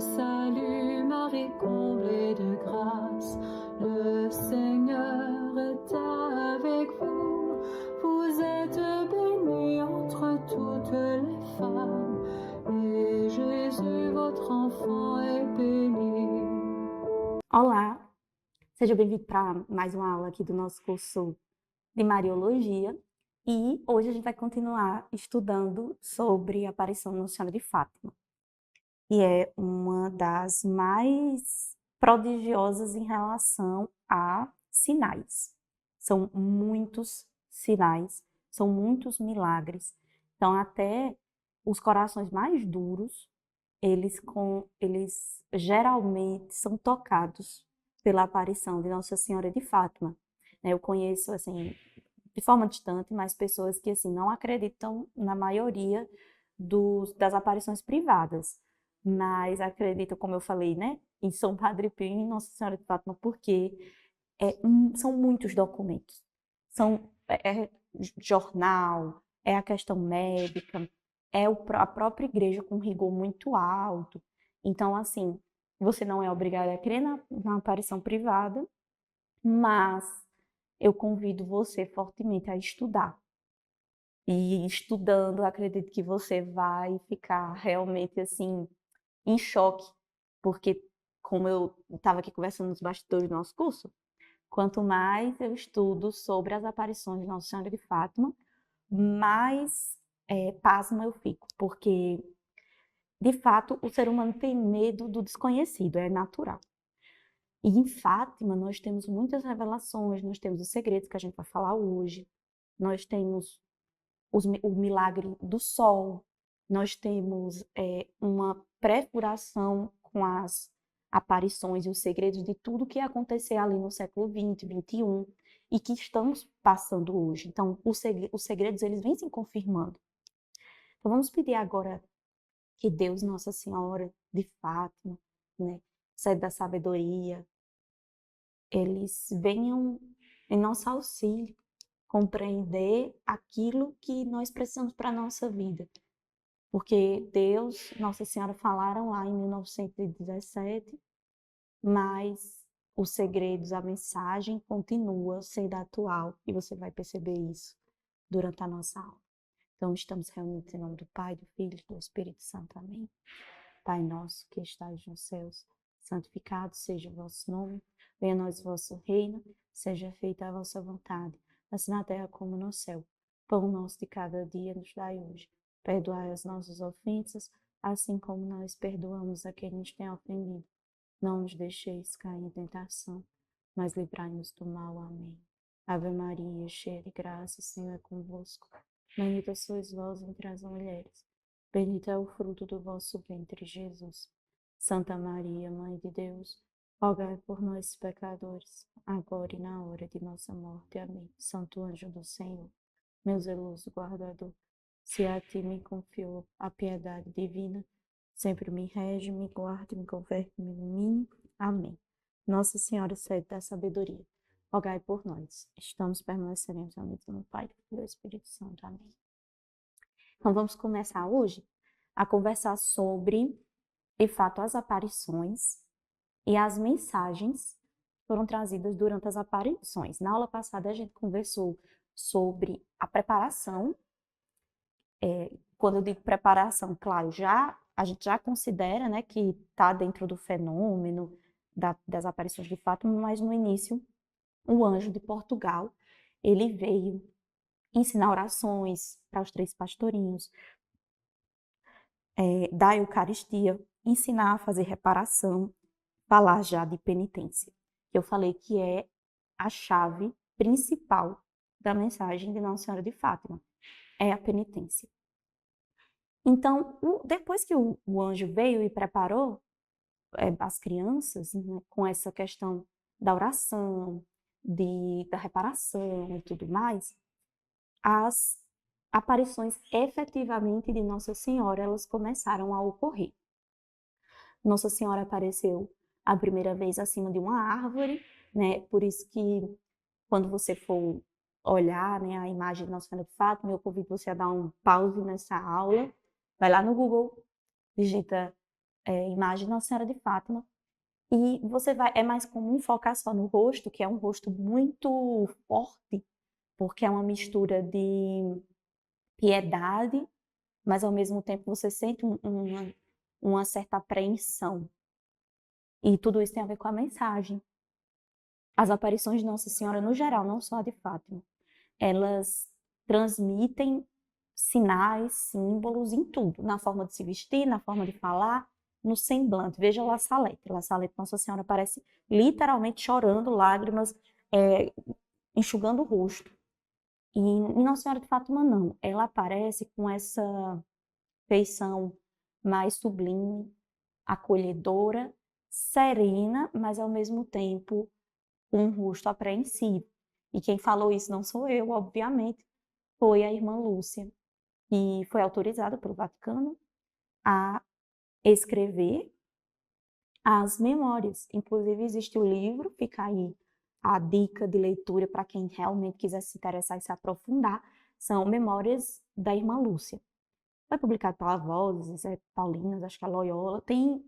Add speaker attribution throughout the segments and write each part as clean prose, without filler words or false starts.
Speaker 1: salue Marie, comblée de grâce, le Seigneur est avec vous. Vous êtes bénie entre toutes les femmes, et Jésus, votre enfant, est béni.
Speaker 2: Olá, seja bem-vindo para mais uma aula aqui do nosso curso de Mariologia. E hoje a gente vai continuar estudando sobre a aparição de Nossa Senhora de Fátima. E é uma das mais prodigiosas em relação a sinais. São muitos sinais, são muitos milagres. Então, até os corações mais duros, eles geralmente são tocados pela aparição de Nossa Senhora de Fátima. Eu conheço, assim, de forma distante, mas pessoas que, assim, não acreditam na maioria das aparições privadas, mas acreditam, como eu falei, né, em São Padre Pio e em Nossa Senhora de Fátima, porque são muitos documentos. É jornal, é a questão médica, a própria igreja com rigor muito alto. Então, assim, você não é obrigado a crer na aparição privada, mas eu convido você fortemente a estudar. E estudando, acredito que você vai ficar realmente, assim, em choque, porque, como eu estava aqui conversando nos bastidores do nosso curso, quanto mais eu estudo sobre as aparições de Nossa Senhora de Fátima, mais pasma eu fico, porque, de fato, o ser humano tem medo do desconhecido, é natural. E em Fátima nós temos muitas revelações, nós temos os segredos que a gente vai falar hoje, nós temos o milagre do sol, nós temos uma perfuração com as aparições e os segredos de tudo que ia acontecer ali no século XX, XXI, e que estamos passando hoje. Então, os segredos, eles vêm se confirmando. Então, vamos pedir agora que Deus, Nossa Senhora de Fátima, né, sede da sabedoria, eles venham em nosso auxílio, compreender aquilo que nós precisamos para a nossa vida. Porque Deus, Nossa Senhora falaram lá em 1917, mas os segredos, a mensagem continua sendo atual e você vai perceber isso durante a nossa aula. Então, estamos reunidos em nome do Pai, do Filho e do Espírito Santo. Amém. Pai nosso que estais nos céus, santificado seja o vosso nome, venha a nós o vosso reino, seja feita a vossa vontade, assim na terra como no céu. Pão nosso de cada dia nos dai hoje. Perdoai as nossas ofensas, assim como nós perdoamos a quem nos tem ofendido. Não nos deixeis cair em tentação, mas livrai-nos do mal. Amém. Ave Maria, cheia de graça, o Senhor é convosco. Bendita sois vós entre as mulheres. Bendito é o fruto do vosso ventre, Jesus. Santa Maria, Mãe de Deus, rogai por nós, pecadores, agora e na hora de nossa morte. Amém. Santo anjo do Senhor, meu zeloso guardador, se a ti me confiou a piedade divina, sempre me rege, me guarde, me governe, me ilumine. Amém. Nossa Senhora, sede da sabedoria, rogai por nós. Estamos permaneceremos unidos no Pai, do Filho e do Espírito Santo. Amém. Então, vamos começar hoje a conversar sobre, de fato, as aparições e as mensagens que foram trazidas durante as aparições. Na aula passada, a gente conversou sobre a preparação. Quando eu digo preparação, claro, a gente já considera, né, que está dentro do fenômeno das aparições de Fátima, mas no início, o anjo de Portugal, ele veio ensinar orações para os 3 pastorinhos, da Eucaristia, ensinar a fazer reparação, falar já de penitência. Eu falei que é a chave principal da mensagem de Nossa Senhora de Fátima, é a penitência. Então, depois que o anjo veio e preparou as crianças, né, com essa questão da oração, da reparação e tudo mais, as aparições efetivamente de Nossa Senhora, elas começaram a ocorrer. Nossa Senhora apareceu a primeira vez acima de uma árvore, né? Por isso que quando você for olhar, né, a imagem de Nossa Senhora de Fátima, eu convido você a dar um pause nessa aula, vai lá no Google, digita imagem de Nossa Senhora de Fátima, e é mais comum focar só no rosto, que é um rosto muito forte, porque é uma mistura de piedade, mas ao mesmo tempo você sente uma certa apreensão. E tudo isso tem a ver com a mensagem. As aparições de Nossa Senhora, no geral, não só a de Fátima, elas transmitem sinais, símbolos em tudo, na forma de se vestir, na forma de falar, no semblante. Veja La Salete. La Salete, Nossa Senhora aparece literalmente chorando, lágrimas, enxugando o rosto. E Nossa Senhora de Fátima não. Ela aparece com essa feição mais sublime, acolhedora, serena, mas ao mesmo tempo com um rosto apreensivo. E quem falou isso não sou eu, obviamente, foi a irmã Lúcia, que foi autorizada pelo Vaticano a escrever as memórias. Inclusive, existe o livro, fica aí a dica de leitura para quem realmente quiser se interessar e se aprofundar, são Memórias da Irmã Lúcia. Foi publicado pela Vozes, Paulinas, acho que a Loyola, tem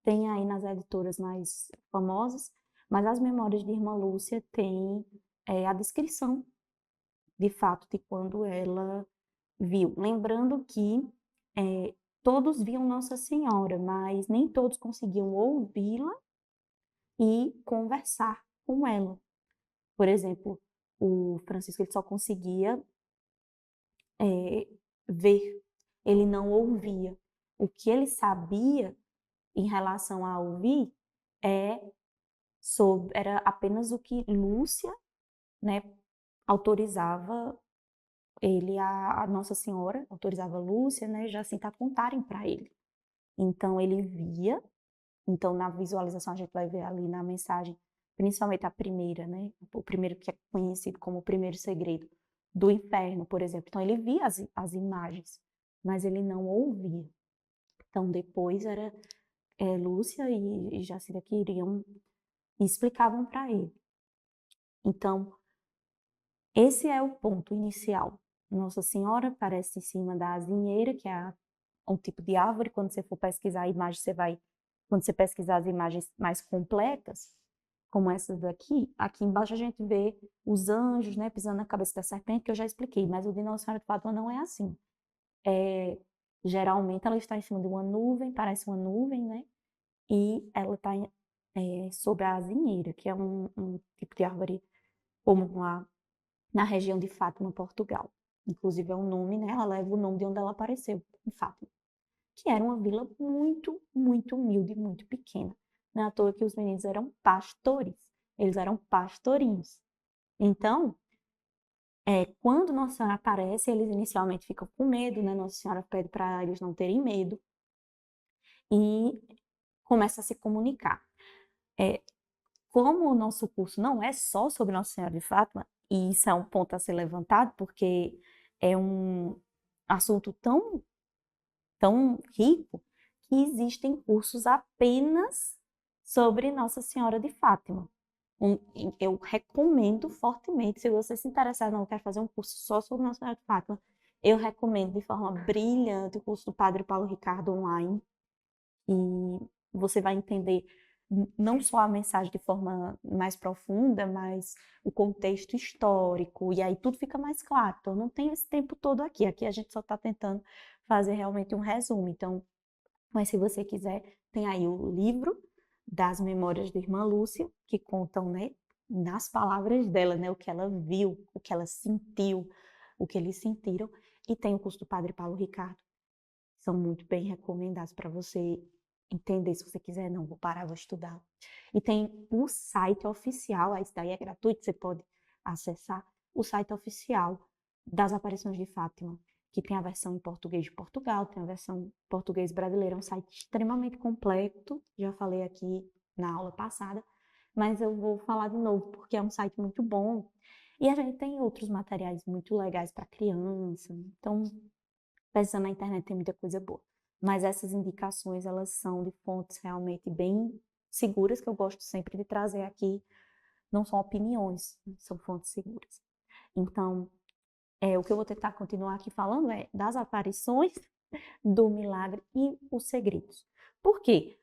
Speaker 2: aí nas editoras mais famosas, mas as Memórias de Irmã Lúcia tem a descrição, de fato, de quando ela viu. Lembrando que todos viam Nossa Senhora, mas nem todos conseguiam ouvi-la e conversar com ela. Por exemplo, o Francisco ele só conseguia ver, ele não ouvia. O que ele sabia em relação a ouvir era apenas o que Lúcia, né, autorizava ele, a Nossa Senhora, autorizava Lúcia, né, Jacinta a contarem para ele. Então, ele via, então na visualização a gente vai ver ali na mensagem, principalmente a primeira, né, o primeiro que é conhecido como o primeiro segredo do inferno, por exemplo. Então, ele via as imagens, mas ele não ouvia. Então, depois era Lúcia e Jacinta que iriam e explicavam para ele. Então, esse é o ponto inicial. Nossa Senhora aparece em cima da azinheira, que é um tipo de árvore. Quando você for pesquisar a imagem, quando você pesquisar as imagens mais completas, como essas daqui, aqui embaixo a gente vê os anjos, né, pisando na cabeça da serpente, que eu já expliquei, mas o de Nossa Senhora de Fátima não é assim. Geralmente ela está em cima de uma nuvem, parece uma nuvem, né, e ela está sobre a azinheira, que é um tipo de árvore comum lá na região de Fátima, Portugal. Inclusive é um nome, né? Ela leva o nome de onde ela apareceu, em Fátima, que era uma vila muito, muito humilde, muito pequena. Não é à toa que os meninos eram pastores, eles eram pastorinhos. Então, quando Nossa Senhora aparece, eles inicialmente ficam com medo, né? Nossa Senhora pede para eles não terem medo e começa a se comunicar. Como o nosso curso não é só sobre Nossa Senhora de Fátima, e isso é um ponto a ser levantado, porque é um assunto tão, tão rico, que existem cursos apenas sobre Nossa Senhora de Fátima. Eu recomendo fortemente, se você se interessar, não quer fazer um curso só sobre Nossa Senhora de Fátima, eu recomendo de forma brilhante o curso do Padre Paulo Ricardo online, e você vai entender não só a mensagem de forma mais profunda, mas o contexto histórico, e aí tudo fica mais claro. Então, não tem esse tempo todo aqui. Aqui a gente só está tentando fazer realmente um resumo. Então, mas se você quiser, tem aí o livro das Memórias da Irmã Lúcia, que contam, né, nas palavras dela, né, o que ela viu, o que ela sentiu, o que eles sentiram, e tem o curso do Padre Paulo Ricardo. São muito bem recomendados para você entender. Se você quiser, não, vou parar, vou estudar. E tem o site oficial, isso daí é gratuito, você pode acessar o site oficial das Aparições de Fátima, que tem a versão em português de Portugal, tem a versão em português brasileiro, é um site extremamente completo, já falei aqui na aula passada, mas eu vou falar de novo, porque é um site muito bom, e a gente tem outros materiais muito legais para criança, então, pesquisando na internet tem muita coisa boa. Mas essas indicações, elas são de fontes realmente bem seguras, que eu gosto sempre de trazer aqui. Não são opiniões, são fontes seguras. Então, o que eu vou tentar continuar aqui falando é das aparições, do milagre e os segredos. Por quê?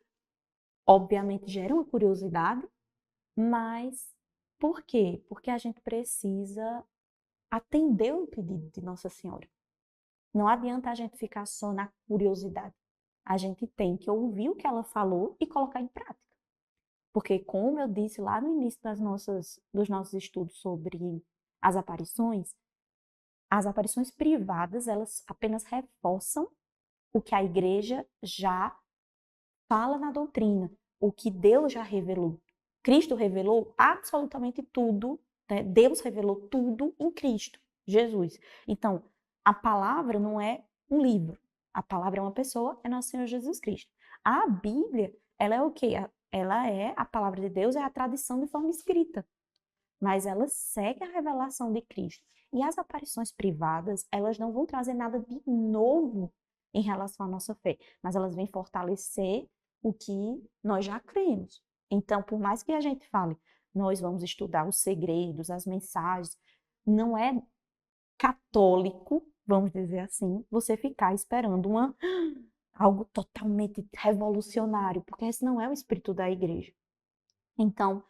Speaker 2: Obviamente gera uma curiosidade, mas por quê? Porque a gente precisa atender o pedido de Nossa Senhora. Não adianta a gente ficar só na curiosidade. A gente tem que ouvir o que ela falou e colocar em prática. Porque, como eu disse lá no início dos nossos estudos sobre as aparições privadas, elas apenas reforçam o que a igreja já fala na doutrina, o que Deus já revelou. Cristo revelou absolutamente tudo, né? Deus revelou tudo em Cristo, Jesus. Então, a palavra não é um livro, a palavra é uma pessoa, é nosso Senhor Jesus Cristo. A Bíblia, ela é o quê? Ela é a palavra de Deus, é a tradição de forma escrita, mas ela segue a revelação de Cristo. E as aparições privadas, elas não vão trazer nada de novo em relação à nossa fé, mas elas vêm fortalecer o que nós já cremos. Então, por mais que a gente fale, nós vamos estudar os segredos, as mensagens, não é católico, vamos dizer assim, você ficar esperando algo totalmente revolucionário, porque esse não é o espírito da igreja. Então,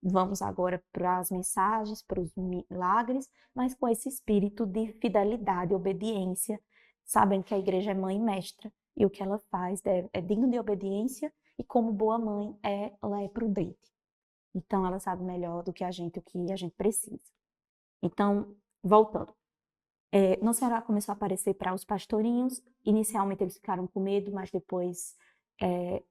Speaker 2: vamos agora para as mensagens, para os milagres, mas com esse espírito de fidelidade, obediência, sabendo que a igreja é mãe e mestra, e o que ela faz é digno de obediência, e como boa mãe, ela é prudente. Então, ela sabe melhor do que a gente o que a gente precisa. Então, voltando. Nossa Senhora começou a aparecer para os pastorinhos. Inicialmente eles ficaram com medo, mas depois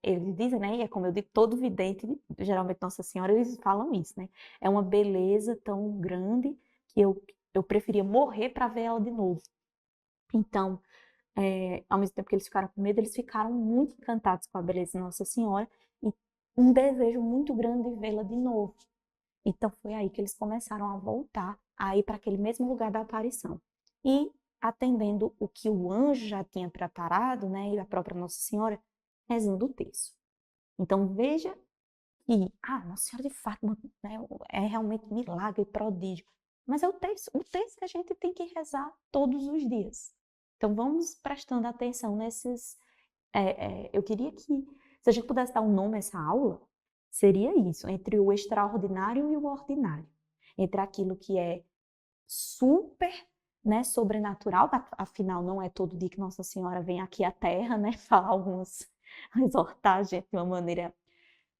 Speaker 2: eles dizem, né? E é como eu digo, todo vidente, geralmente Nossa Senhora, eles falam isso, né? É uma beleza tão grande que eu preferia morrer para ver ela de novo. Então, ao mesmo tempo que eles ficaram com medo, eles ficaram muito encantados com a beleza de Nossa Senhora e um desejo muito grande de vê-la de novo. Então, foi aí que eles começaram a voltar a ir para aquele mesmo lugar da aparição. E, atendendo o que o anjo já tinha preparado, né, e a própria Nossa Senhora, rezando o terço. Então, veja que, Nossa Senhora de Fátima, né, é realmente milagre, prodígio. Mas é o terço que a gente tem que rezar todos os dias. Então, vamos prestando atenção nesses... eu queria que, se a gente pudesse dar um nome a essa aula, seria isso, entre o extraordinário e o ordinário. Entre aquilo que é super, né, sobrenatural, afinal não é todo dia que Nossa Senhora vem aqui à Terra, né, falar exortar a gente de uma maneira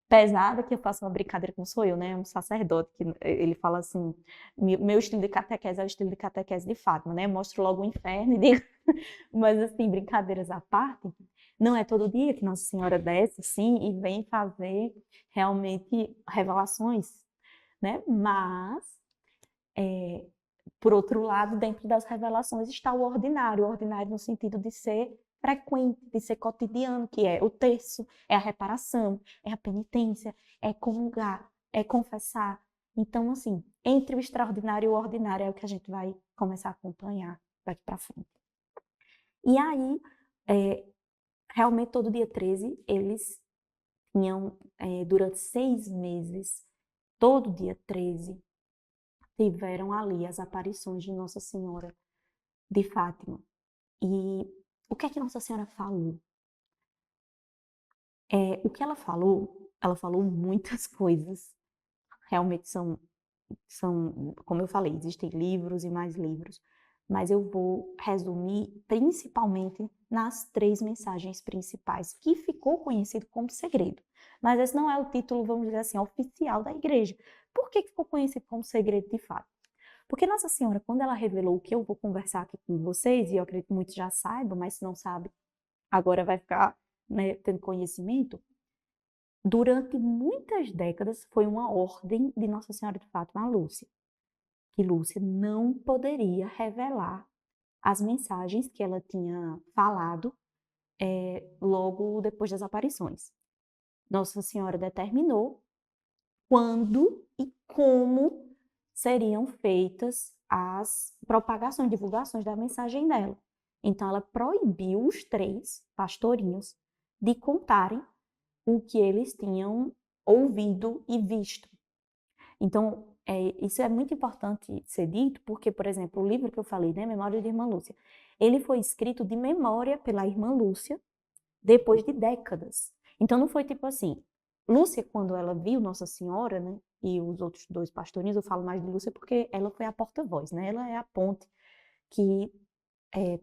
Speaker 2: pesada, que eu faço uma brincadeira com sou eu, né, um sacerdote, que ele fala assim, meu estilo de catequese é o estilo de catequese de Fátima, né, mostro logo o inferno e digo, mas assim, brincadeiras à parte, não é todo dia que Nossa Senhora desce, sim, e vem fazer realmente revelações, né, mas por outro lado, dentro das revelações está o ordinário no sentido de ser frequente, de ser cotidiano, que é o terço, é a reparação, é a penitência, é comungar, é confessar. Então, assim, entre o extraordinário e o ordinário é o que a gente vai começar a acompanhar daqui para frente. E aí, realmente, todo dia 13, eles tinham, durante 6 meses, todo dia 13, tiveram ali as aparições de Nossa Senhora de Fátima. E o que é que Nossa Senhora falou? O que ela falou muitas coisas. Realmente são, como eu falei, existem livros e mais livros, mas eu vou resumir principalmente nas 3 mensagens principais, que ficou conhecido como segredo. Mas esse não é o título, vamos dizer assim, oficial da igreja. Por que ficou conhecido como segredo de fato? Porque Nossa Senhora, quando ela revelou o que eu vou conversar aqui com vocês, e eu acredito que muitos já saibam, mas se não sabe, agora vai ficar, né, tendo conhecimento, durante muitas décadas foi uma ordem de Nossa Senhora de Fátima a Lúcia, que Lúcia não poderia revelar as mensagens que ela tinha falado logo depois das aparições. Nossa Senhora determinou quando e como seriam feitas as propagações, divulgações da mensagem dela. Então, ela proibiu os 3 pastorinhos de contarem o que eles tinham ouvido e visto. Então, isso é muito importante ser dito, porque, por exemplo, o livro que eu falei, né, Memória de Irmã Lúcia, ele foi escrito de memória pela Irmã Lúcia, depois de décadas. Então não foi tipo assim, Lúcia, quando ela viu Nossa Senhora, né, e os outros dois pastorinhos, eu falo mais de Lúcia porque ela foi a porta-voz, né, ela é a ponte que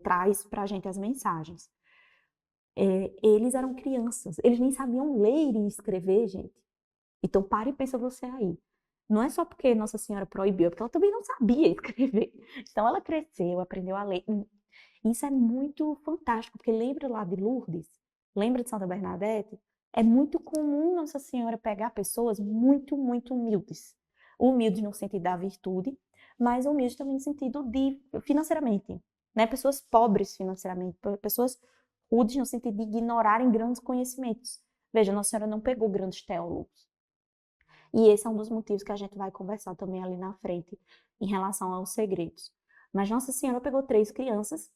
Speaker 2: traz pra gente as mensagens. Eles eram crianças, eles nem sabiam ler e escrever, gente. Então pare e pensa você aí. Não é só porque Nossa Senhora proibiu, é porque ela também não sabia escrever. Então ela cresceu, aprendeu a ler. Isso é muito fantástico, porque lembra lá de Lourdes? Lembra de Santa Bernadette? É muito comum Nossa Senhora pegar pessoas muito, muito humildes. Humildes no sentido da virtude, mas humildes também no sentido de financeiramente, né? Pessoas pobres financeiramente, pessoas rudes no sentido de ignorarem grandes conhecimentos. Veja, Nossa Senhora não pegou grandes teólogos. E esse é um dos motivos que a gente vai conversar também ali na frente, em relação aos segredos. Mas Nossa Senhora pegou 3 crianças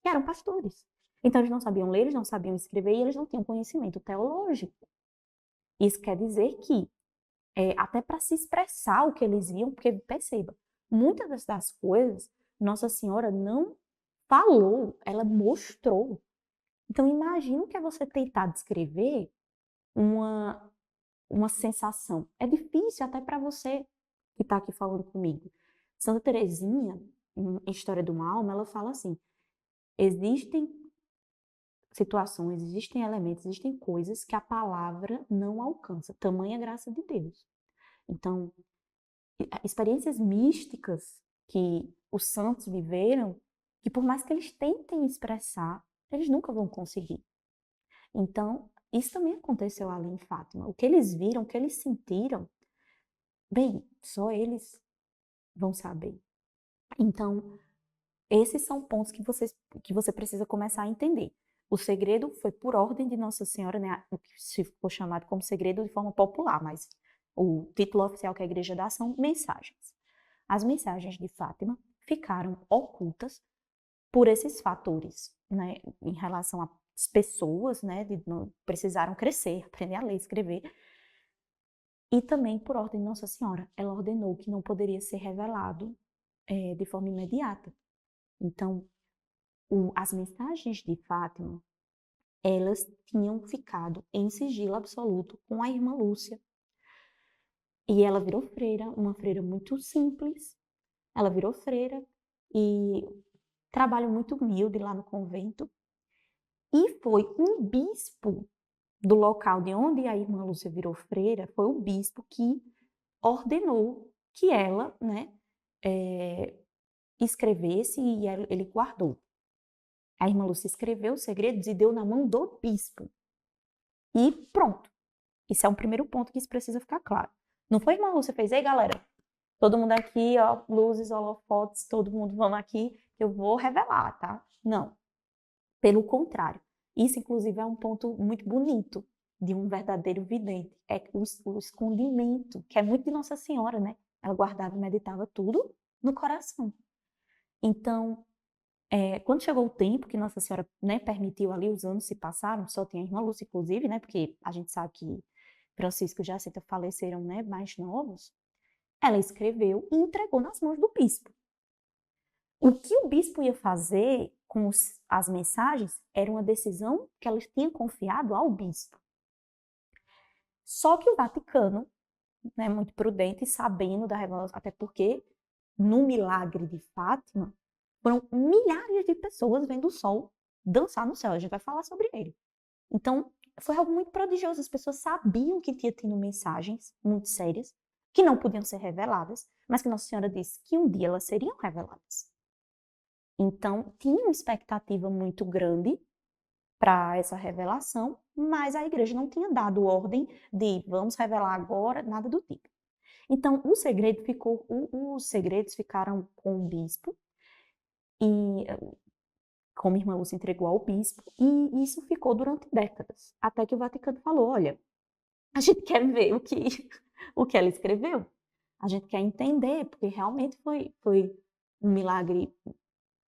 Speaker 2: que eram pastores. Então eles não sabiam ler, eles não sabiam escrever e eles não tinham conhecimento teológico. Isso quer dizer que, até para se expressar o que eles viam, porque perceba, muitas das coisas Nossa Senhora não falou, ela mostrou. Então imagina que é você tentar descrever uma, uma sensação. É difícil até para você que está aqui falando comigo. Santa Teresinha, em História de uma Alma, ela fala assim, existem situações, existem elementos, existem coisas que a palavra não alcança. Tamanha graça de Deus. Então, experiências místicas que os santos viveram, que por mais que eles tentem expressar, eles nunca vão conseguir. Então, isso também aconteceu ali em Fátima. O que eles viram, o que eles sentiram, bem, só eles vão saber. Então, esses são pontos que você precisa começar a entender. O segredo foi por ordem de Nossa Senhora, né, o que se for chamado como segredo de forma popular, mas o título oficial que a igreja dá são mensagens. As mensagens de Fátima ficaram ocultas por esses fatores, né, em relação às pessoas, né, precisaram crescer, aprender a ler, escrever, e também por ordem de Nossa Senhora. Ela ordenou que não poderia ser revelado de forma imediata. Então, as mensagens de Fátima, elas tinham ficado em sigilo absoluto com a irmã Lúcia. E ela virou freira, uma freira muito simples. Ela virou freira e trabalho muito humilde lá no convento. E foi um bispo do local de onde a irmã Lúcia virou freira, foi o bispo que ordenou que ela, né, escrevesse e ele guardou. A irmã Lúcia escreveu os segredos e deu na mão do bispo. E pronto. Isso é um primeiro ponto que isso precisa ficar claro. Não foi a irmã Lúcia fez, ei galera, todo mundo aqui, ó, luzes, holofotes, todo mundo vamos aqui, eu vou revelar, tá? Não. Pelo contrário. Isso, inclusive, é um ponto muito bonito de um verdadeiro vidente. É o escondimento, que é muito de Nossa Senhora, né? Ela guardava e meditava tudo no coração. Então, quando chegou o tempo que Nossa Senhora, né, permitiu ali, os anos se passaram, só tinha a irmã Lúcia, inclusive, né, porque a gente sabe que Francisco e Jacinta faleceram, né, mais novos, ela escreveu e entregou nas mãos do bispo. O que o bispo ia fazer com as mensagens era uma decisão que elas tinham confiado ao bispo. Só que o Vaticano, né, muito prudente, sabendo da revelação, até porque no milagre de Fátima, foram milhares de pessoas vendo o sol dançar no céu. A gente vai falar sobre ele. Então, foi algo muito prodigioso. As pessoas sabiam que tinha tido mensagens muito sérias, que não podiam ser reveladas, mas que Nossa Senhora disse que um dia elas seriam reveladas. Então, tinha uma expectativa muito grande para essa revelação, mas a igreja não tinha dado ordem de vamos revelar agora, nada do tipo. Então, os segredos ficaram com o bispo, e como a irmã Lúcia entregou ao bispo, e isso ficou durante décadas, até que o Vaticano falou, olha, a gente quer ver o que ela escreveu, a gente quer entender, porque realmente foi um milagre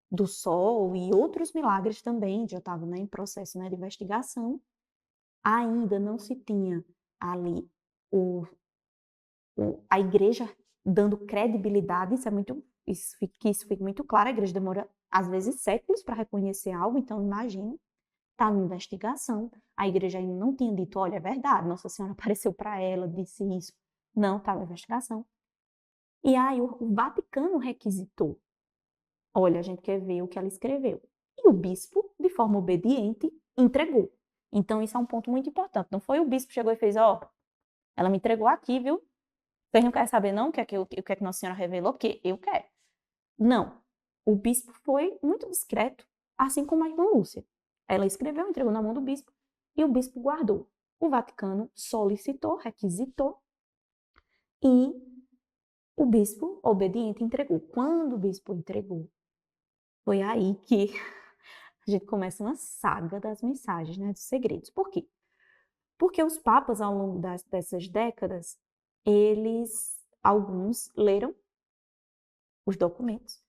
Speaker 2: do sol e outros milagres também, já estava, né, em processo, né, de investigação, ainda não se tinha ali a igreja dando credibilidade, isso fica muito claro, a igreja demora às vezes séculos para reconhecer algo, então imagine. estava em investigação, a igreja ainda não tinha dito, olha, é verdade, Nossa Senhora apareceu para ela, disse isso. Não, estava em investigação. E aí o Vaticano requisitou, olha, a gente quer ver o que ela escreveu. E o bispo, de forma obediente, entregou. Então isso é um ponto muito importante. Não foi o bispo que chegou e fez, ó, ela me entregou aqui, viu? Vocês não querem saber não o que é que Nossa Senhora revelou? Porque eu quero. Não. O bispo foi muito discreto, assim como a irmã Lúcia. Ela escreveu, entregou na mão do bispo e o bispo guardou. O Vaticano solicitou, requisitou e o bispo, obediente, entregou. Quando o bispo entregou, foi aí que a gente começa uma saga das mensagens, né, dos segredos. Por quê? Porque os papas, ao longo dessas décadas, alguns leram os documentos.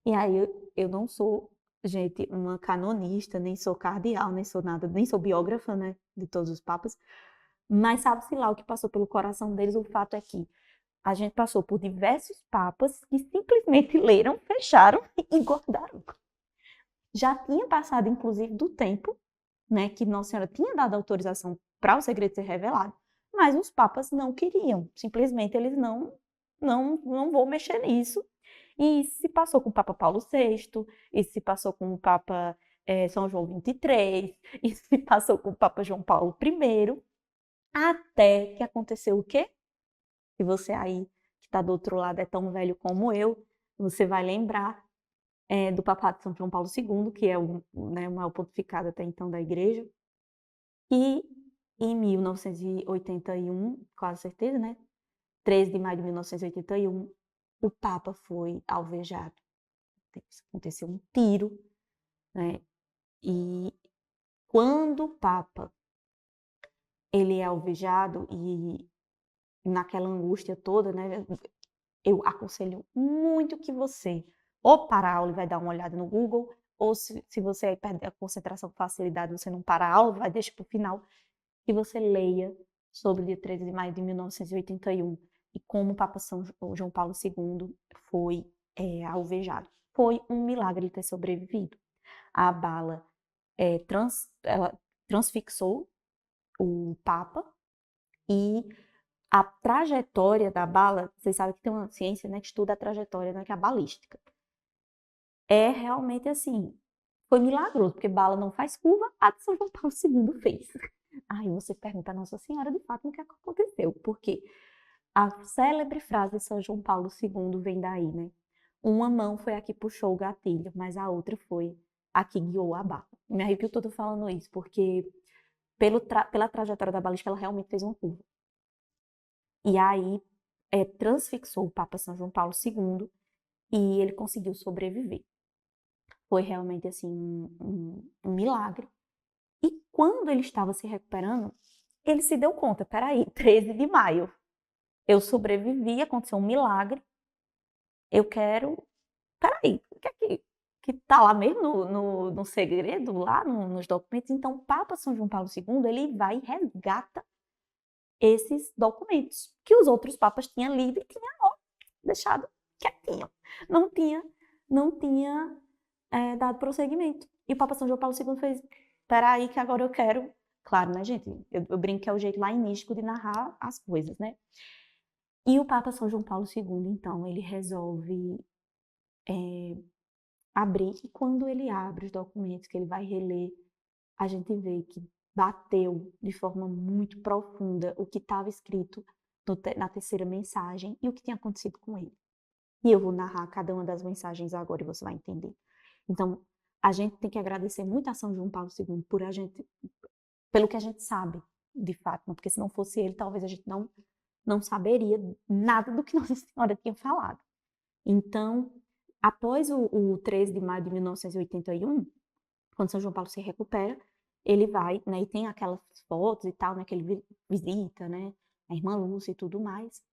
Speaker 2: E aí eu não sou, gente, uma canonista, nem sou cardeal, nem sou nada, nem sou biógrafa, né, de todos os papas, mas sabe-se lá o que passou pelo coração deles, o fato é que a gente passou por diversos papas que simplesmente leram, fecharam e guardaram. Já tinha passado, inclusive, do tempo, né, que Nossa Senhora tinha dado autorização para o segredo ser revelado, mas os papas não queriam, simplesmente eles não vou mexer nisso. E isso se passou com o Papa Paulo VI, isso se passou com o Papa São João XXIII, isso se passou com o Papa João Paulo I, até que aconteceu o quê? Se você aí que está do outro lado é tão velho como eu, você vai lembrar do Papado de São João Paulo II, que é o maior pontificado até então da Igreja, e em 1981, quase certeza, né? 13 de maio de 1981, o Papa foi alvejado. Aconteceu um tiro, né? E quando o Papa ele é alvejado e naquela angústia toda, né? Eu aconselho muito que você ou para a aula e vai dar uma olhada no Google, ou se você perde a concentração com facilidade, você não para a aula, vai deixar para o final, que você leia sobre o dia 13 de maio de 1981 e como o Papa São João Paulo II foi alvejado. Foi um milagre ele ter sobrevivido. A bala ela transfixou o Papa e a trajetória da bala, vocês sabem que tem uma ciência, né, que estuda a trajetória, né, que é a balística. É realmente assim, foi milagroso, porque bala não faz curva, a de São João Paulo II fez. Aí você pergunta a Nossa Senhora, de fato, o que aconteceu? Porque a célebre frase de São João Paulo II vem daí, né? Uma mão foi a que puxou o gatilho, mas a outra foi a que guiou a bala. Me arrepio todo falando isso, porque pela trajetória da balística, ela realmente fez uma curva. E aí transfixou o Papa São João Paulo II e ele conseguiu sobreviver. Foi realmente assim um milagre. E quando ele estava se recuperando, ele se deu conta, peraí, 13 de maio, eu sobrevivi, aconteceu um milagre, eu quero, peraí, o que é que tá lá mesmo no segredo, lá nos documentos? Então, o Papa São João Paulo II, ele vai e resgata esses documentos que os outros papas tinham lido e tinham deixado quietinho. Não tinha dado prosseguimento. E o Papa São João Paulo II fez, peraí que agora eu quero. Claro, né, gente? Eu brinco que é o jeito lainístico de narrar as coisas, né? E o Papa São João Paulo II, então, ele resolve abrir. E quando ele abre os documentos, que ele vai reler, a gente vê que bateu de forma muito profunda o que estava escrito na terceira mensagem e o que tinha acontecido com ele. E eu vou narrar cada uma das mensagens agora e você vai entender. Então, a gente tem que agradecer muito a São João Paulo II pelo que a gente sabe de Fátima, porque se não fosse ele, talvez a gente não saberia nada do que Nossa Senhora tinha falado. Então, após o 13 de maio de 1981, quando São João Paulo se recupera, ele vai, né, e tem aquelas fotos e tal, né, que ele visita, né, a irmã Lúcia e tudo mais,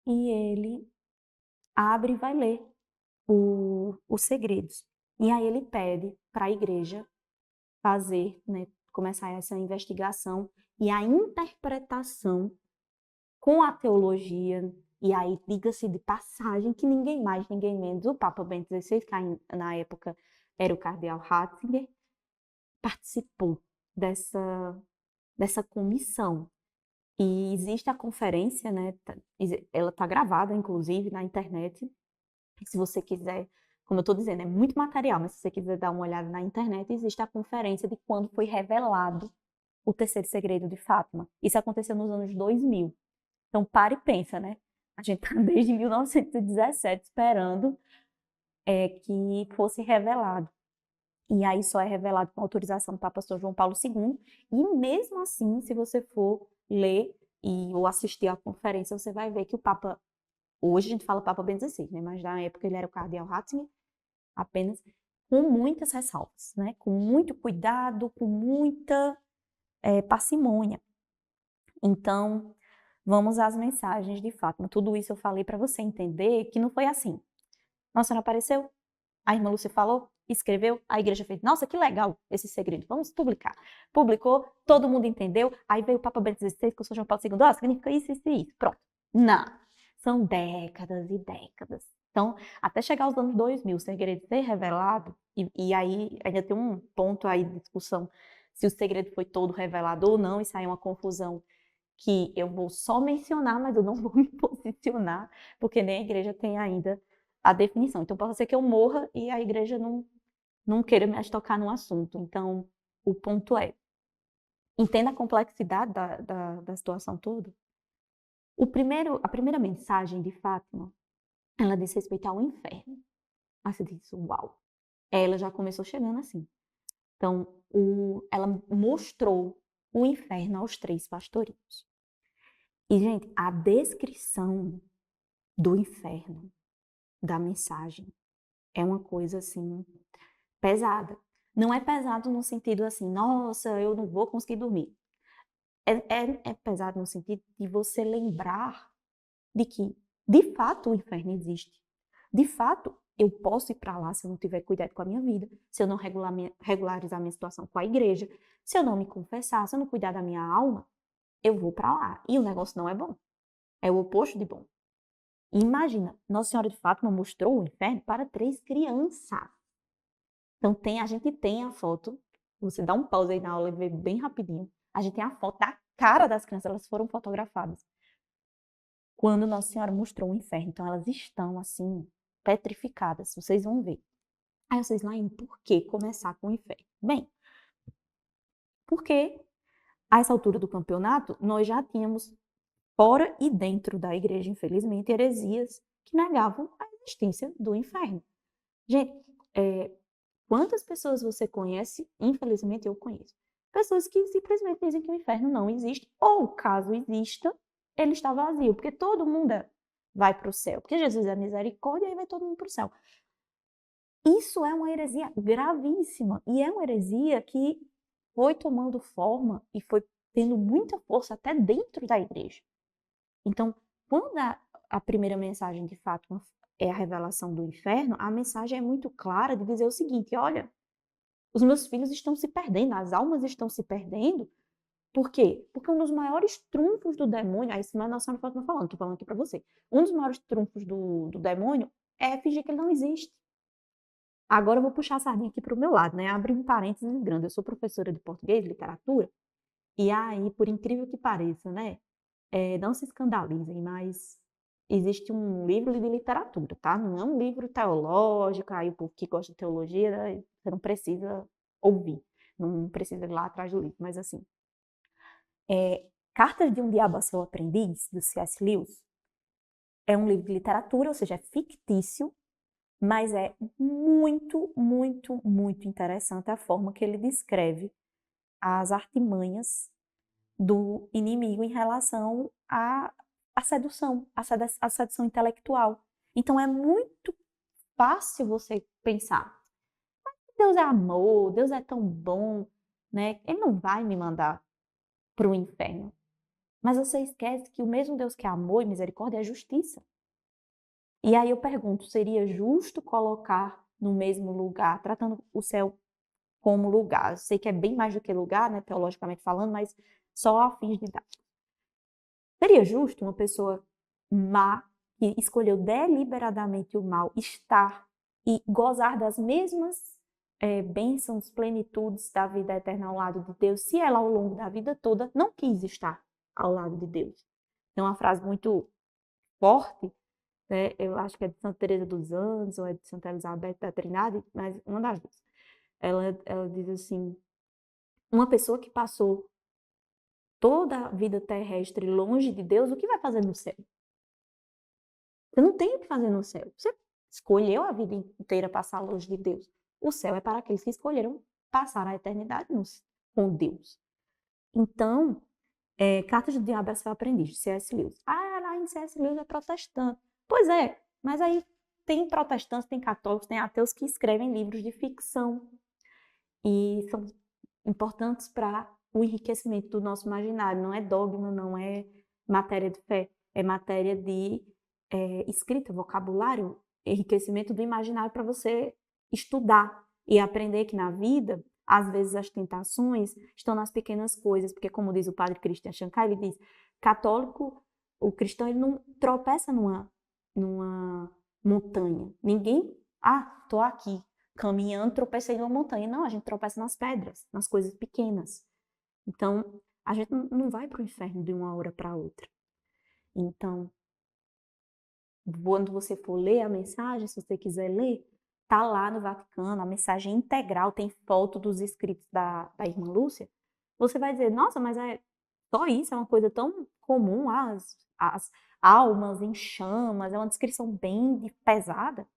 Speaker 2: e ele abre e vai ler os segredos. E aí ele pede para a igreja fazer, né, começar essa investigação e a interpretação com a teologia. E aí, diga-se de passagem, que ninguém mais, ninguém menos, o Papa Bento XVI, que na época era o cardeal Ratzinger, participou dessa comissão. E existe a conferência, né? Ela está gravada, inclusive, na internet. Se você quiser, como eu estou dizendo, é muito material, mas se você quiser dar uma olhada na internet, existe a conferência de quando foi revelado o terceiro segredo de Fátima. Isso aconteceu nos anos 2000. Então, para e pensa, né? A gente está desde 1917 esperando que fosse revelado. E aí só é revelado com autorização do Papa São João Paulo II. E mesmo assim, se você for ler ou assistir à conferência, você vai ver que o Papa, hoje a gente fala Papa Bento XVI, né? Mas na época ele era o Cardeal Ratzinger, apenas, com muitas ressalvas, né? Com muito cuidado, com muita parcimônia. Então, vamos às mensagens de Fátima. Tudo isso eu falei para você entender que não foi assim. Nossa Senhora apareceu, a irmã Lúcia falou, escreveu, a igreja fez, nossa, que legal esse segredo, vamos publicar. Publicou, todo mundo entendeu, aí veio o Papa Bento XVI com o São João Paulo II, significa isso, isso e isso, pronto. Não, são décadas e décadas. Então, até chegar aos anos 2000, o segredo ser revelado, e aí ainda tem um ponto aí de discussão, se o segredo foi todo revelado ou não, isso aí é uma confusão que eu vou só mencionar, mas eu não vou me posicionar, porque nem a igreja tem ainda a definição. Então, pode ser que eu morra e a igreja não queira mais tocar no assunto. Então, o ponto é, entenda a complexidade da situação toda. A primeira mensagem de Fátima, ela diz respeito ao inferno. Aí você diz, uau. Ela já começou chegando assim. Então, ela mostrou o inferno aos 3 pastorinhos. E, gente, a descrição do inferno, da mensagem, é uma coisa, assim, pesada. Não é pesado no sentido assim, nossa, eu não vou conseguir dormir. É pesado no sentido de você lembrar de que, de fato, o inferno existe. De fato, eu posso ir para lá se eu não tiver cuidado com a minha vida, se eu não regularizar minha situação com a igreja, se eu não me confessar, se eu não cuidar da minha alma, eu vou para lá. E o negócio não é bom. É o oposto de bom. Imagina, Nossa Senhora de Fátima mostrou o inferno para 3 crianças. Então, a gente tem a foto, você dá um pause aí na aula e vê bem rapidinho, a gente tem a foto da cara das crianças, elas foram fotografadas. Quando Nossa Senhora mostrou o inferno, então elas estão assim, petrificadas, vocês vão ver. Aí vocês, Laine, por que começar com o inferno? Bem, porque a essa altura do campeonato, nós já tínhamos fora e dentro da igreja, infelizmente, heresias que negavam a existência do inferno. Gente, quantas pessoas você conhece? Infelizmente eu conheço. Pessoas que simplesmente dizem que o inferno não existe, ou caso exista, ele está vazio, porque todo mundo vai para o céu, porque Jesus é misericórdia e aí vai todo mundo para o céu. Isso é uma heresia gravíssima, e é uma heresia que foi tomando forma e foi tendo muita força até dentro da igreja. Então, quando a primeira mensagem de Fátima é a revelação do inferno, a mensagem é muito clara de dizer o seguinte, olha, os meus filhos estão se perdendo, as almas estão se perdendo. Por quê? Porque um dos maiores trunfos do demônio, aí isso não é Nossa Senhora Fátima falando, estou falando aqui para você. Um dos maiores trunfos do demônio é fingir que ele não existe. Agora eu vou puxar a sardinha aqui para o meu lado, né? Abrir um parênteses grande. Eu sou professora de português, literatura, e aí, por incrível que pareça, né? Não se escandalizem, mas existe um livro de literatura, tá? Não é um livro teológico, aí o povo que gosta de teologia, né, você não precisa ouvir, não precisa ir lá atrás do livro, mas assim, Cartas de um Diabo a Seu Aprendiz, do C.S. Lewis, é um livro de literatura, ou seja, é fictício, mas é muito, muito, muito interessante a forma que ele descreve as artimanhas do inimigo em relação à sedução, a sedução intelectual. Então é muito fácil você pensar, Deus é amor, Deus é tão bom, né? Ele não vai me mandar para o inferno. Mas você esquece que o mesmo Deus que é amor e misericórdia é justiça. E aí eu pergunto, seria justo colocar no mesmo lugar, tratando o céu como lugar? Eu sei que é bem mais do que lugar, né, teologicamente falando, mas só a fins didáticos. Seria justo uma pessoa má, que escolheu deliberadamente o mal, estar e gozar das mesmas bênçãos, plenitudes da vida eterna ao lado de Deus, se ela ao longo da vida toda não quis estar ao lado de Deus. Tem uma frase muito forte, né? Eu acho que é de Santa Teresa dos Anjos ou é de Santa Elizabeth da Trindade, mas uma das duas. Ela diz assim: uma pessoa que passou toda a vida terrestre longe de Deus, o que vai fazer no céu? Você não tem o que fazer no céu. Você escolheu a vida inteira passar longe de Deus. O céu é para aqueles que escolheram passar a eternidade com Deus. Então, Cartas do Diabo é Seu Aprendiz, de C.S. Lewis. Ah, lá em C.S. Lewis é protestante. Pois é, mas aí tem protestantes, tem católicos, tem ateus que escrevem livros de ficção e são importantes para o enriquecimento do nosso imaginário. Não é dogma, não é matéria de fé, é matéria de escrita, vocabulário, enriquecimento do imaginário para você estudar e aprender que na vida, às vezes as tentações estão nas pequenas coisas, porque como diz o padre Christian Shankar, ele diz, católico, o cristão ele não tropeça numa montanha. Ninguém, tô aqui caminhando, tropecei numa montanha. Não, a gente tropeça nas pedras, nas coisas pequenas. Então, a gente não vai para o inferno de uma hora para outra. Então, quando você for ler a mensagem, se você quiser ler, tá lá no Vaticano, a mensagem integral, tem foto dos escritos da irmã Lúcia. Você vai dizer, nossa, mas é só isso, é uma coisa tão comum, as almas em chamas, é uma descrição bem pesada,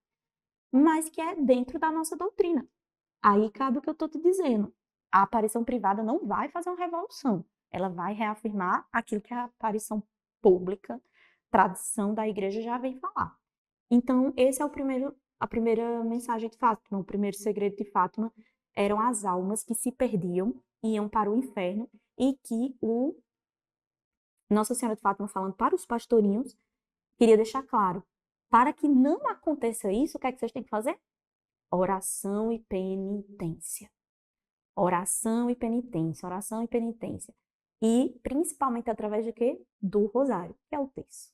Speaker 2: mas que é dentro da nossa doutrina. Aí cabe o que eu estou te dizendo. A aparição privada não vai fazer uma revolução. Ela vai reafirmar aquilo que a aparição pública, tradição da igreja já vem falar. Então, esse é a primeira mensagem de Fátima, o primeiro segredo de Fátima eram as almas que se perdiam, iam para o inferno e que Nossa Senhora de Fátima, falando para os pastorinhos, queria deixar claro, para que não aconteça isso, o que é que vocês têm que fazer? Oração e penitência. Oração e penitência, oração e penitência. E principalmente através de quê? Do rosário, que é o terço.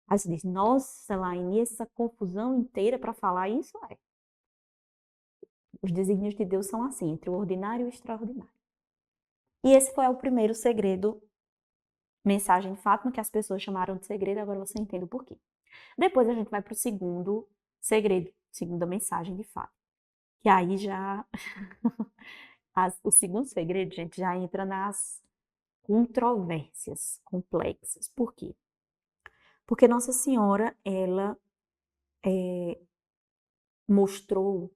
Speaker 2: Aí você diz, nossa, Laine, essa confusão inteira para falar isso é. Os desígnios de Deus são assim, entre o ordinário e o extraordinário. E esse foi o primeiro segredo, mensagem de Fátima, que as pessoas chamaram de segredo, agora você entende o porquê. Depois a gente vai para o segundo segredo, segunda mensagem de Fátima. Que aí já... o segundo segredo, gente, já entra nas controvérsias complexas. Por quê? Porque Nossa Senhora, ela mostrou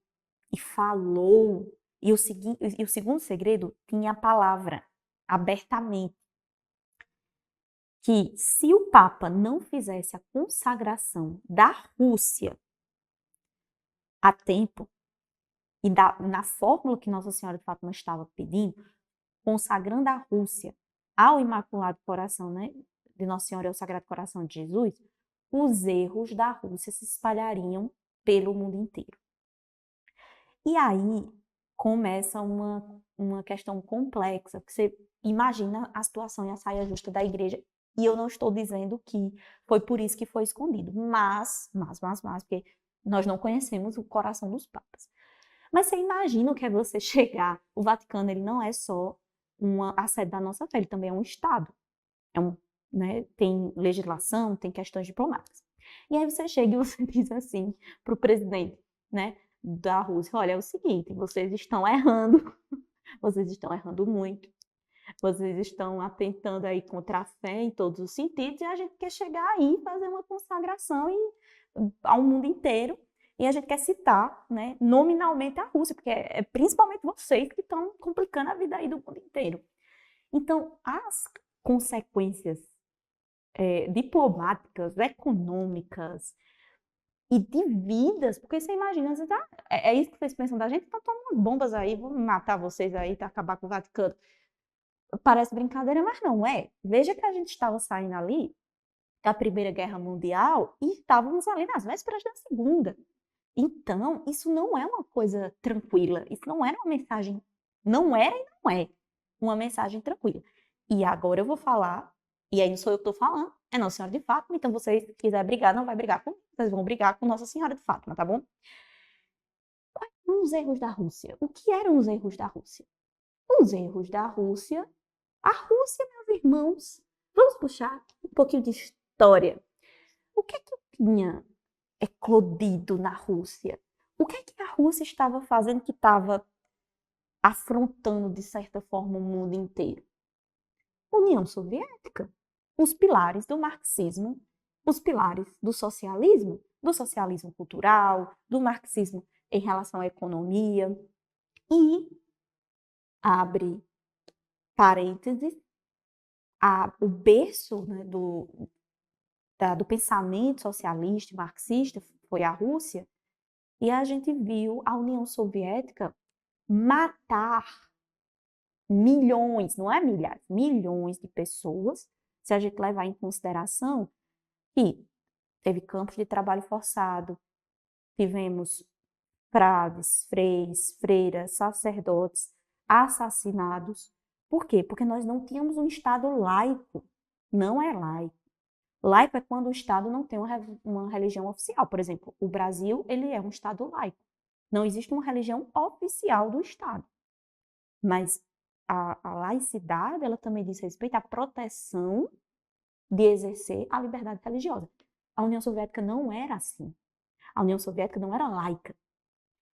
Speaker 2: e falou, e o segundo segredo tinha a palavra, abertamente, que se o Papa não fizesse a consagração da Rússia a tempo, e na fórmula que Nossa Senhora de Fátima estava pedindo, consagrando a Rússia ao Imaculado Coração, né, de Nossa Senhora e ao Sagrado Coração de Jesus, os erros da Rússia se espalhariam pelo mundo inteiro. E aí começa uma questão complexa, porque você imagina a situação e a saia justa da igreja, e eu não estou dizendo que foi por isso que foi escondido, mas, porque nós não conhecemos o coração dos papas. Mas você imagina o que é você chegar, o Vaticano ele não é só a sede da nossa fé, ele também é um Estado, né, tem legislação, tem questões diplomáticas. E aí você chega e você diz assim para o presidente, né, da Rússia, olha, é o seguinte, vocês estão errando muito, vocês estão atentando aí contra a fé em todos os sentidos, e a gente quer chegar aí e fazer uma consagração ao mundo inteiro, e a gente quer citar, né, nominalmente a Rússia, porque é principalmente vocês que estão complicando a vida aí do mundo inteiro. Então, as consequências diplomáticas, econômicas e de vidas, porque você imagina, é isso que vocês pensam da gente? Então toma umas bombas aí, vamos matar vocês aí, acabar com o Vaticano. Parece brincadeira, mas não é. Veja que a gente estava saindo ali da Primeira Guerra Mundial e estávamos ali nas vésperas da Segunda. Então, isso não é uma coisa tranquila, isso não era uma mensagem, não era e não é uma mensagem tranquila. E agora eu vou falar, e aí não sou eu que estou falando, é Nossa Senhora de Fátima, então vocês, se quiserem brigar, não vai brigar comigo, vocês vão brigar com Nossa Senhora de Fátima, tá bom? Quais Os erros da Rússia. O que eram os erros da Rússia? Os erros da Rússia. A Rússia, meus irmãos, vamos puxar um pouquinho de história. O que é que tinha eclodido na Rússia? O que é que a Rússia estava fazendo que estava afrontando, de certa forma, o mundo inteiro? União Soviética. Os pilares do marxismo, os pilares do socialismo cultural, do marxismo em relação à economia. E, abre parênteses, o berço, né, do pensamento socialista, marxista, foi a Rússia, e a gente viu a União Soviética matar milhões, não é milhares, milhões de pessoas, se a gente levar em consideração que teve campos de trabalho forçado, tivemos frades, freiras, sacerdotes assassinados. Por quê? Porque nós não tínhamos um Estado laico. Não é laico. Laico é quando o Estado não tem uma religião oficial. Por exemplo, o Brasil, ele é um Estado laico. Não existe uma religião oficial do Estado. Mas a laicidade, ela também diz respeito à proteção de exercer a liberdade religiosa. A União Soviética não era assim. A União Soviética não era laica.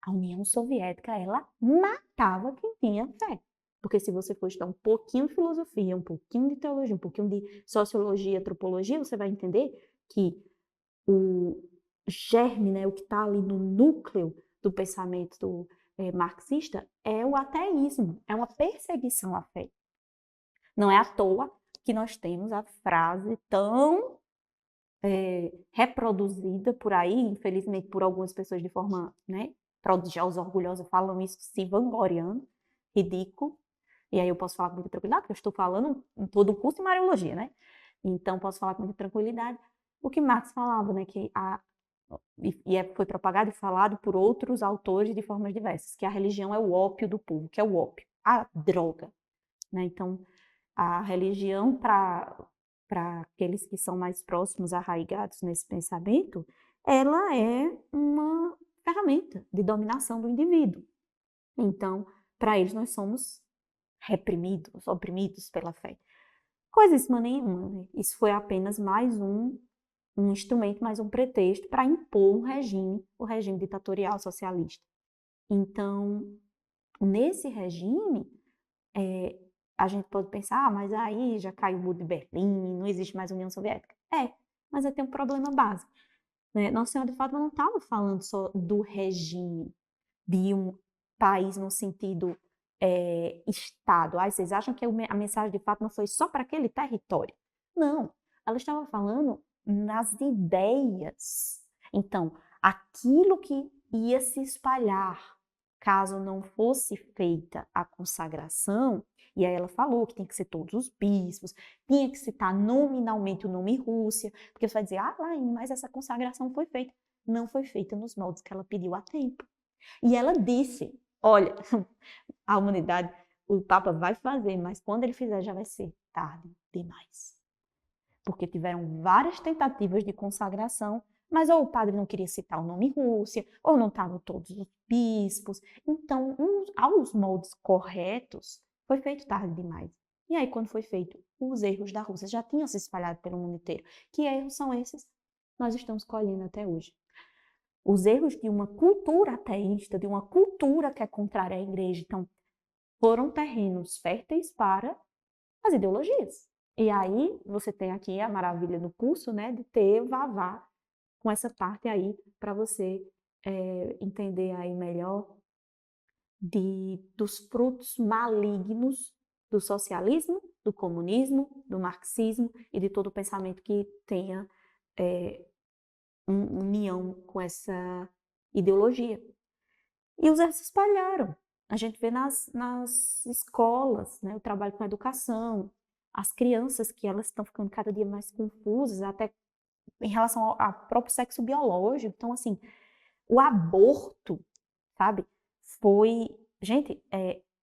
Speaker 2: A União Soviética, ela matava quem tinha fé. Porque se você for estudar um pouquinho de filosofia, um pouquinho de teologia, um pouquinho de sociologia, antropologia, você vai entender que o germe, né, o que está ali no núcleo do pensamento marxista é o ateísmo, é uma perseguição à fé. Não é à toa que nós temos a frase tão reproduzida por aí, infelizmente por algumas pessoas de forma, né, prodigiosa, orgulhosa, falam isso se vangloriando, ridículo. E aí eu posso falar com muita tranquilidade, porque eu estou falando em todo o curso de Mariologia, né? Então posso falar com muita tranquilidade. O que Marx falava, né, que foi propagado e falado por outros autores de formas diversas, que a religião é o ópio do povo, que é o ópio, a droga, né? Então, a religião, para aqueles que são mais próximos, arraigados nesse pensamento, ela é uma ferramenta de dominação do indivíduo. Então, para eles, nós somos reprimidos, oprimidos pela fé. Coisíssima nenhuma, né? Isso foi apenas mais um instrumento, mais um pretexto para impor o regime ditatorial socialista. Então, nesse regime, a gente pode pensar, mas aí já caiu o muro de Berlim, não existe mais União Soviética. Mas aí tem um problema básico, né? Nossa Senhora de Fátima não estava falando só do regime de um país no sentido Estado. Vocês acham que a mensagem de Fátima foi só para aquele território? Não, ela estava falando nas ideias. Então, aquilo que ia se espalhar caso não fosse feita a consagração, e aí ela falou que tem que ser todos os bispos, tinha que citar nominalmente o nome Rússia, porque você vai dizer, Laine, mas essa consagração foi feita. Não foi feita nos moldes que ela pediu a tempo. E ela disse, olha, a humanidade, o Papa vai fazer, mas quando ele fizer já vai ser tarde demais. Porque tiveram várias tentativas de consagração, mas ou o padre não queria citar o nome Rússia, ou não estavam todos os bispos. Então, aos moldes corretos, foi feito tarde demais. E aí, quando foi feito, os erros da Rússia já tinham se espalhado pelo mundo inteiro. Que erros são esses? Nós estamos colhendo até hoje. Os erros de uma cultura ateísta, de uma cultura que é contrária à igreja. Então, foram terrenos férteis para as ideologias. E aí, você tem aqui a maravilha no curso, né, de ter Vavá com essa parte aí, para você entender aí melhor dos frutos malignos do socialismo, do comunismo, do marxismo e de todo o pensamento que tenha união com essa ideologia. E os erros se espalharam. A gente vê nas escolas, né, o trabalho com a educação, as crianças que elas estão ficando cada dia mais confusas, até em relação ao próprio sexo biológico. Então, assim, o aborto, sabe, foi... Gente,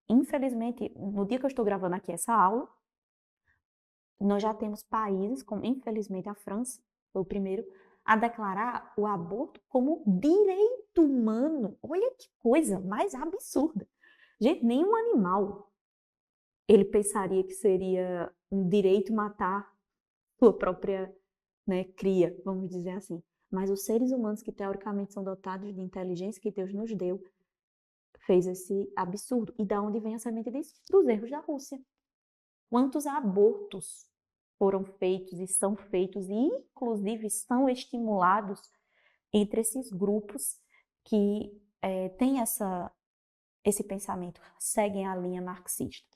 Speaker 2: infelizmente, no dia que eu estou gravando aqui essa aula, nós já temos países, como infelizmente a França, foi o primeiro, a declarar o aborto como direito humano. Olha que coisa mais absurda. Gente, nenhum animal ele pensaria que seria um direito matar sua própria, né, cria, vamos dizer assim. Mas os seres humanos que teoricamente são dotados de inteligência que Deus nos deu, fez esse absurdo. E da onde vem a semente disso? Dos erros da Rússia. Quantos abortos foram feitos e são feitos, e inclusive são estimulados entre esses grupos que têm esse pensamento, seguem a linha marxista.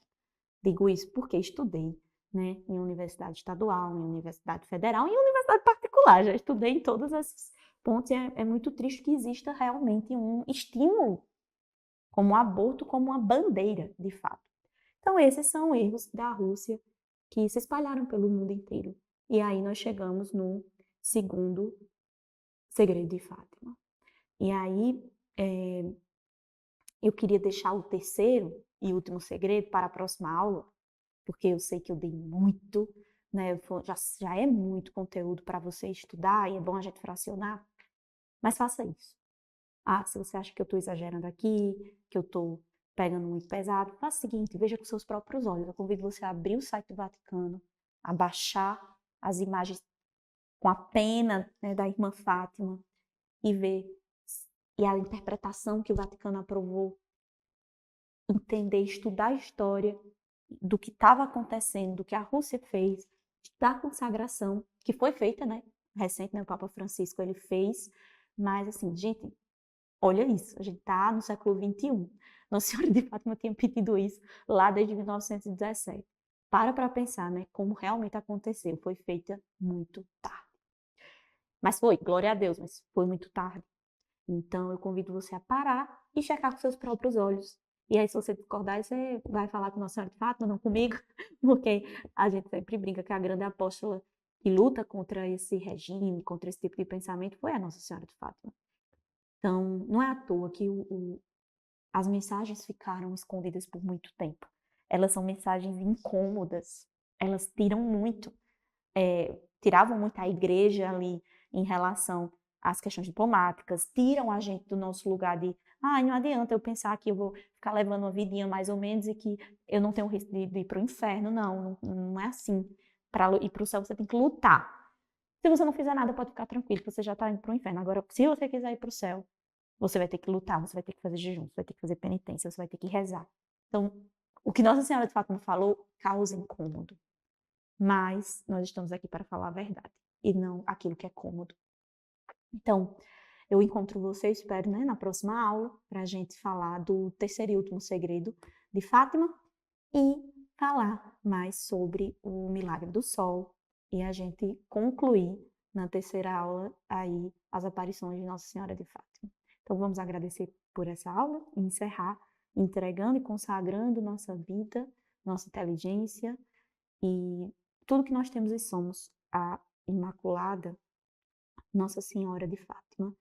Speaker 2: Digo isso porque estudei, né, em universidade estadual, em universidade federal e em universidade particular. Já estudei em todos esses pontos e é muito triste que exista realmente um estímulo como o aborto como uma bandeira, de fato. Então, esses são erros da Rússia que se espalharam pelo mundo inteiro. E aí nós chegamos no segundo segredo de Fátima. E aí eu queria deixar o terceiro e último segredo para a próxima aula, porque eu sei que eu dei muito, né? Já é muito conteúdo para você estudar e é bom a gente fracionar, mas faça isso. Ah, se você acha que eu estou exagerando aqui, que eu estou pegando muito pesado, faça o seguinte, veja com seus próprios olhos. Eu convido você a abrir o site do Vaticano, a baixar as imagens com a pena, né, da irmã Fátima e ver e a interpretação que o Vaticano aprovou, entender, estudar a história do que estava acontecendo, do que a Rússia fez, da consagração que foi feita, né, recente, né, o Papa Francisco ele fez, mas assim, gente, olha isso, a gente está no século XXI. Nossa Senhora de Fátima tinha pedido isso lá desde 1917. Para pensar, né, como realmente aconteceu. Foi feita muito tarde. Mas foi, glória a Deus, mas foi muito tarde. Então, eu convido você a parar e checar com seus próprios olhos. E aí, se você discordar, você vai falar com Nossa Senhora de Fátima, não comigo, porque a gente sempre brinca que a grande apóstola que luta contra esse regime, contra esse tipo de pensamento, foi a Nossa Senhora de Fátima. Então, não é à toa que as mensagens ficaram escondidas por muito tempo. Elas são mensagens incômodas, elas tiravam muito a igreja ali em relação às questões diplomáticas, tiram a gente do nosso lugar de, não adianta eu pensar que eu vou ficar levando uma vidinha mais ou menos e que eu não tenho risco de ir para o inferno. Não é assim. Para ir para o céu você tem que lutar. Se você não fizer nada, pode ficar tranquilo, você já está indo para o inferno. Agora, se você quiser ir para o céu, você vai ter que lutar, você vai ter que fazer jejum, você vai ter que fazer penitência, você vai ter que rezar. Então, o que Nossa Senhora de Fátima falou causa incômodo. Mas nós estamos aqui para falar a verdade e não aquilo que é cômodo. Então, eu encontro você, espero, né, na próxima aula, para a gente falar do terceiro e último segredo de Fátima e falar mais sobre o milagre do sol e a gente concluir na terceira aula aí as aparições de Nossa Senhora de Fátima. Então, vamos agradecer por essa aula e encerrar entregando e consagrando nossa vida, nossa inteligência e tudo que nós temos e somos a Imaculada Nossa Senhora de Fátima,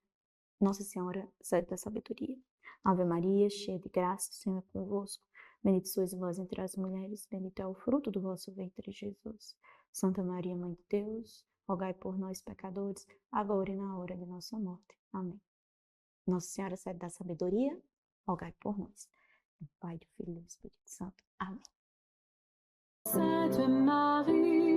Speaker 2: Nossa Senhora Sede da Sabedoria. Ave Maria, cheia de graça, o Senhor é convosco. Bendita sois vós entre as mulheres, bendito é o fruto do vosso ventre, Jesus. Santa Maria, Mãe de Deus, rogai por nós, pecadores, agora e na hora de nossa morte. Amém. Nossa Senhora Sede da Sabedoria, rogai por nós. Pai, do Filho e do Espírito Santo. Amém.
Speaker 1: Sainte Marie,